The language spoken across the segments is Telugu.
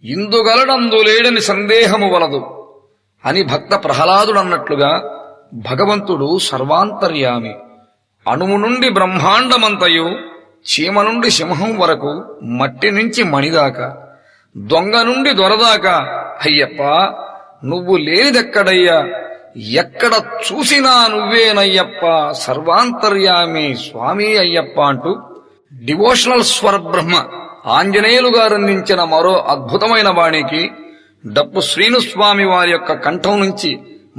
ఇందుగలడందులేడని సందేహము వలదు అని భక్త ప్రహ్లాదుడన్నట్లుగా భగవంతుడు సర్వాంతర్యామి. అణువు నుండి బ్రహ్మాండమంతయు, చీమ నుండి సింహం వరకు, మట్టి నుంచి మణిదాకా, దొంగ నుండి దొరదాకా, అయ్యప్ప నువ్వు లేనిదెక్కడయ్యా, ఎక్కడ చూసినా నువ్వేనయ్యప్ప, సర్వాంతర్యామి స్వామి అయ్యప్ప అంటూ డివోషనల్ స్వరబ్రహ్మ ఆంజనేయులు గారందించిన మరో అద్భుతమైన వాణికి డప్పు శ్రీనుస్వామి వారి యొక్క కంఠం నుంచి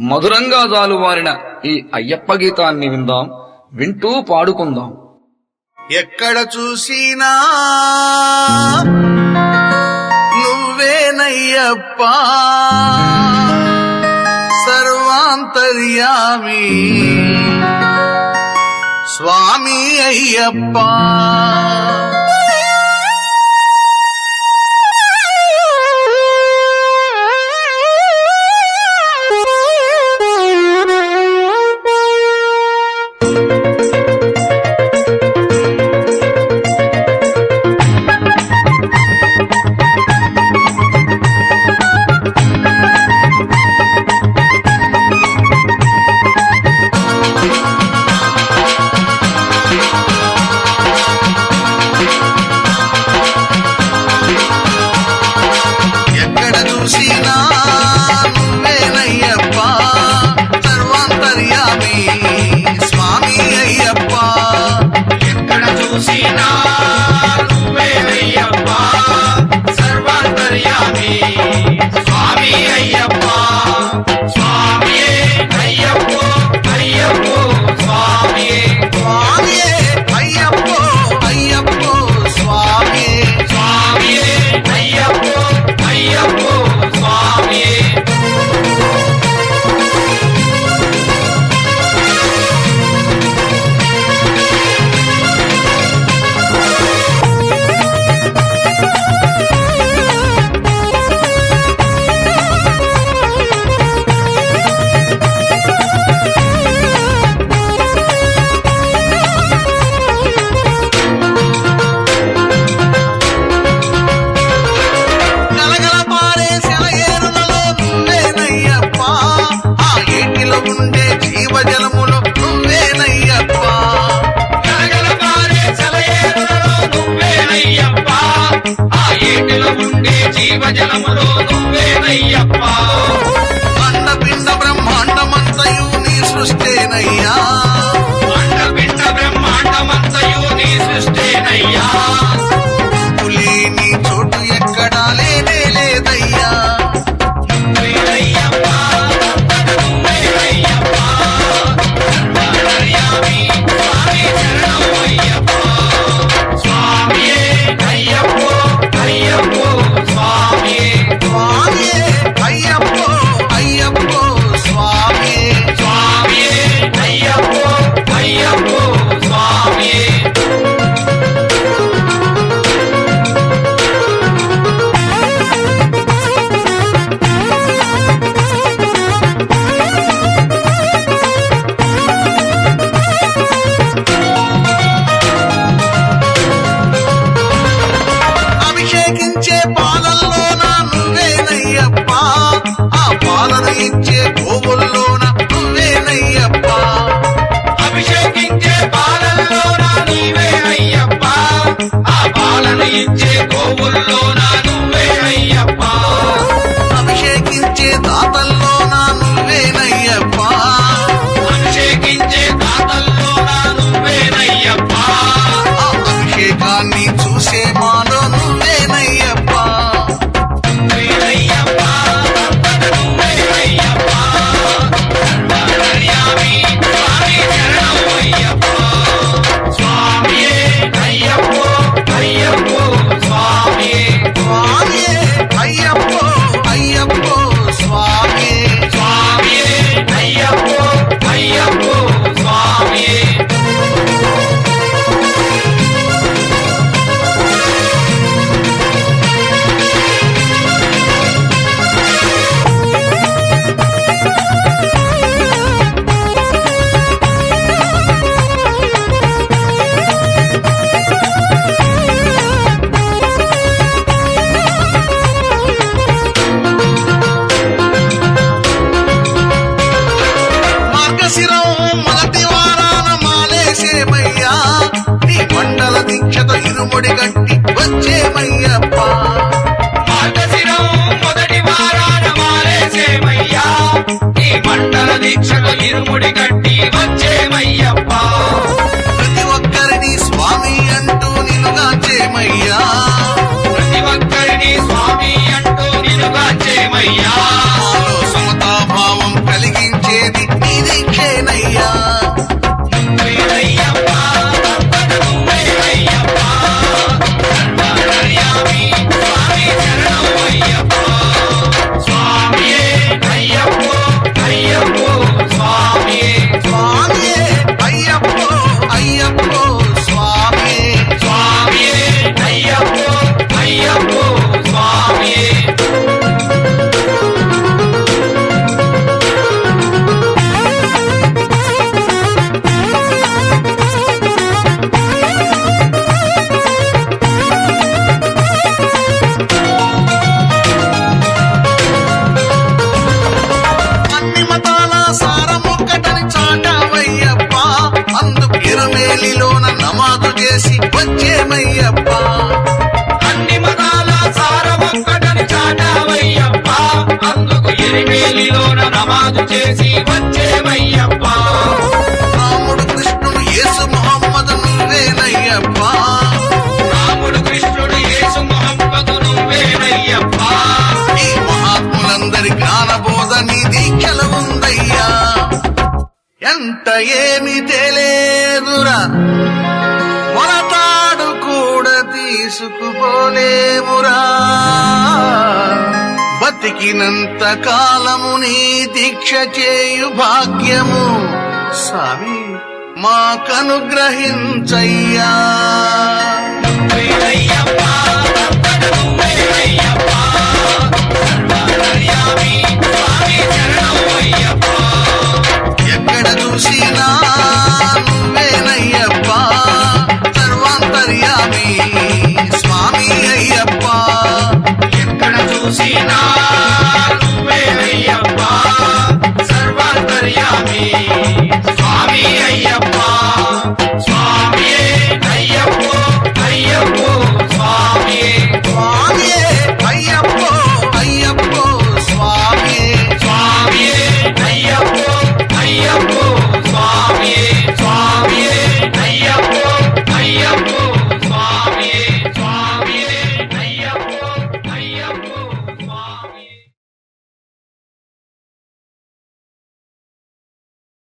మధురంగా జాలువారిన ఈ అయ్యప్ప గీతాన్ని విందాం, వింటూ పాడుకుందాం. ఎక్కడ చూసినా నువ్వేనయ్యప్ప, సర్వాంతర్యామి స్వామి అయ్యప్ప. జీవజలములో నువ్వేనయ్యప్ప. అండపిండ బ్రహ్మాండమంతయు నీ సృష్టేనయ్యా, అండపిండ బ్రహ్మాండమంతయు నీ సృష్టేనయ్యా. నీ చోటు ఎక్కడా లేనే లేదయ్యా. నువ్వేనయ్యప్ప, నువ్వేనయ్యప్ప, సర్వాంతర్యామి స్వామి శరణం అయ్యప్ప. స్వామియే అయ్యప్పో అయ్యప్పో స్వామియే, స్వామియే అయ్యప్పో అయ్యప్పో స్వామియే, స్వామియే అయ్యప్పో అయ్యప్పో స్వామియే. అభిషేకించే పాలల్లోన నువ్వేనయ్యప్ప, ఆ పాలను ఇచ్చే గోవుల్లోన నువ్వేనయ్యప్ప. అభిషేకించే పాలల్లోన నీవే అయ్యప్ప, ఆ పాలన ఇచ్చే గోవుల్లోన నువ్వే అయ్యప్ప. అభిషేకించే దాతల్లోన నువ్వేనయ్యప్ప, అభిషేకించే దాతల్లోన నువ్వేనయ్యప్ప. ఆ అభిషేకాన్ని చూసే మాలో నువ్వేనయ్యప్ప. నువ్వేనయ్యప్ప, నువ్వేనయ్యప్ప, సర్వాంతర్యామి స్వామి శరణం అయ్యప్ప. స్వామియే అయ్యప్పో అయ్యప్పో స్వామియే, స్వామియే అయ్యప్పో అయ్యప్పో స్వామియే, స్వామియే అయ్యప్పో అయ్యప్పో స్వామియే. ఇరుముడి గట్టి వచ్చేమయ్యప్ప మార్గశిరం మొదటి వారాన మాలేసేమయ్యా ఈ మండల దీక్షకు ఇరుముడి కట్టి వచ్చేమయ్యప్ప ప్రతి ఒక్కరిని స్వామి అంటూ నిలుగాచేమయ్యా ప్రతి ఒక్కరిని స్వామి అంటూ నిలుగాచేమయ్యా మాలో సమతాభావం కలిగించేది నీ దీక్షేనయ్యా నువ్వేనయ్యప్ప, నువ్వేనయ్యప్ప, సర్వహర్యామి స్వామి శరణమయ్యప్ప. స్వామియే అయ్యప్పో అయ్యప్పో స్వామియే స్వామియే అయ్యప్పో అయ్యప్పో స్వామియే స్వామియే అయ్యప్పో అయ్యప్పో స్వామియే అన్ని మతాల సారమొక్కటని చాటావయ్యప్ప అందుకు ఎరుమేలిలోన నమాజు చేసి వచ్చేమయ్యప్ప అన్ని మతాల సారమొక్కటని చాటావయ్యప్ప అందుకు ఎరిమేలిలోన నమాజు చేసి వచ్చేవయ్యప్ప రాముడు కృష్ణుడు యేసు మొహమ్మదు నువ్వేనయ్యప్ప రాముడు కృష్ణుడు యేసు మొహమ్మదు నువ్వేనయ్యప్ప ఈ మహాత్ములందరి జ్ఞానబోధ నీ దీక్షల ఉందయ్యా ఎంత ఏమి తెలియదురా మొలతాడు కూడా తీసుకుపోలేమురా బతికినంత కాలము నీ దీక్ష చేయు భాగ్యము స్వామి మాకనుగ్రహించయ్యా